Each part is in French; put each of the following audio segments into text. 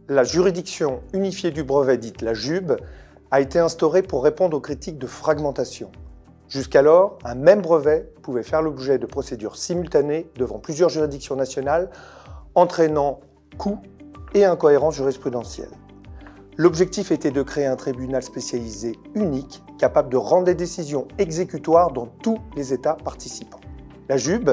La juridiction unifiée du brevet, dite la JUB, a été instaurée pour répondre aux critiques de fragmentation. Jusqu'alors, un même brevet pouvait faire l'objet de procédures simultanées devant plusieurs juridictions nationales, entraînant coûts et incohérences jurisprudentielles. L'objectif était de créer un tribunal spécialisé unique, capable de rendre des décisions exécutoires dans tous les États participants. La JUB,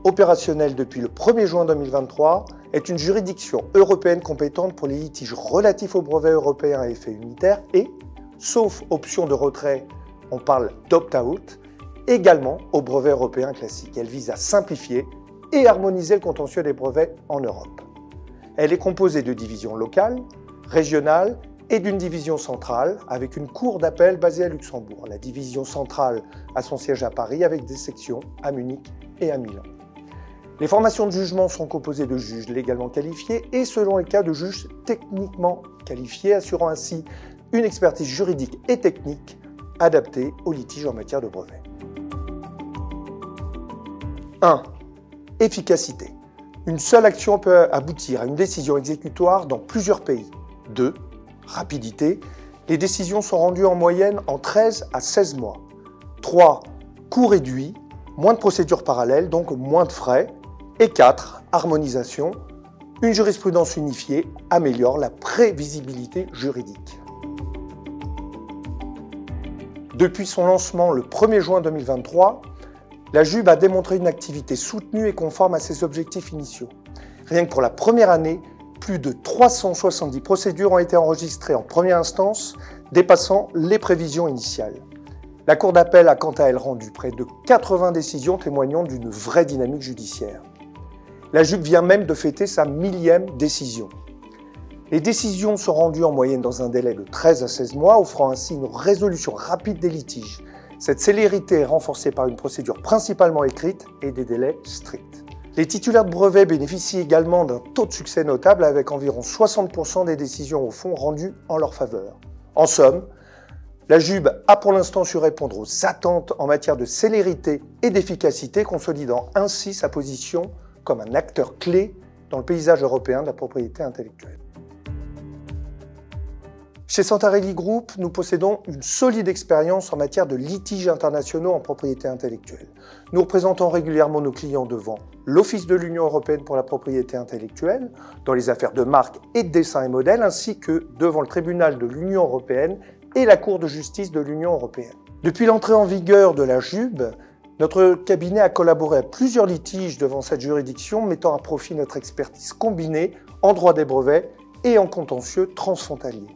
opérationnelle depuis le 1er juin 2023, est une juridiction européenne compétente pour les litiges relatifs aux brevets européens à effet unitaire et, sauf option de retrait, on parle d'opt-out, également aux brevets européens classiques. Elle vise à simplifier et harmoniser le contentieux des brevets en Europe. Elle est composée de divisions locales, régionales et d'une division centrale avec une cour d'appel basée à Luxembourg. La division centrale a son siège à Paris avec des sections à Munich et à Milan. Les formations de jugement sont composées de juges légalement qualifiés et, selon les cas, de juges techniquement qualifiés, assurant ainsi une expertise juridique et technique adaptée aux litiges en matière de brevet. 1. Efficacité. Une seule action peut aboutir à une décision exécutoire dans plusieurs pays. 2. Rapidité. Les décisions sont rendues en moyenne en 13 à 16 mois. 3. Coût réduit. Moins de procédures parallèles, donc moins de frais. Et 4. Harmonisation. Une jurisprudence unifiée améliore la prévisibilité juridique. Depuis son lancement le 1er juin 2023, la JUB a démontré une activité soutenue et conforme à ses objectifs initiaux. Rien que pour la première année, plus de 370 procédures ont été enregistrées en première instance, dépassant les prévisions initiales. La Cour d'appel a quant à elle rendu près de 80 décisions témoignant d'une vraie dynamique judiciaire. La JUB vient même de fêter sa 1000e décision. Les décisions sont rendues en moyenne dans un délai de 13 à 16 mois, offrant ainsi une résolution rapide des litiges. Cette célérité est renforcée par une procédure principalement écrite et des délais stricts. Les titulaires de brevets bénéficient également d'un taux de succès notable avec environ 60% des décisions au fond rendues en leur faveur. En somme, la JUB a pour l'instant su répondre aux attentes en matière de célérité et d'efficacité, consolidant ainsi sa position comme un acteur clé dans le paysage européen de la propriété intellectuelle. Chez Santarelli Group, nous possédons une solide expérience en matière de litiges internationaux en propriété intellectuelle. Nous représentons régulièrement nos clients devant l'Office de l'Union européenne pour la propriété intellectuelle, dans les affaires de marques et de dessins et modèles, ainsi que devant le tribunal de l'Union européenne et la Cour de justice de l'Union européenne. Depuis l'entrée en vigueur de la JUB, notre cabinet a collaboré à plusieurs litiges devant cette juridiction, mettant à profit notre expertise combinée en droit des brevets et en contentieux transfrontalier.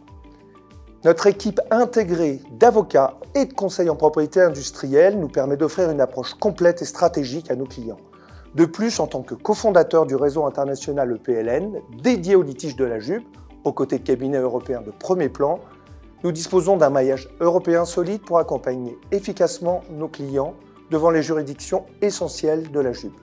Notre équipe intégrée d'avocats et de conseils en propriété industrielle nous permet d'offrir une approche complète et stratégique à nos clients. De plus, en tant que cofondateur du réseau international EPLN, dédié aux litiges de la JUB, aux côtés de cabinets européens de premier plan, nous disposons d'un maillage européen solide pour accompagner efficacement nos clients devant les juridictions essentielles de la JUB.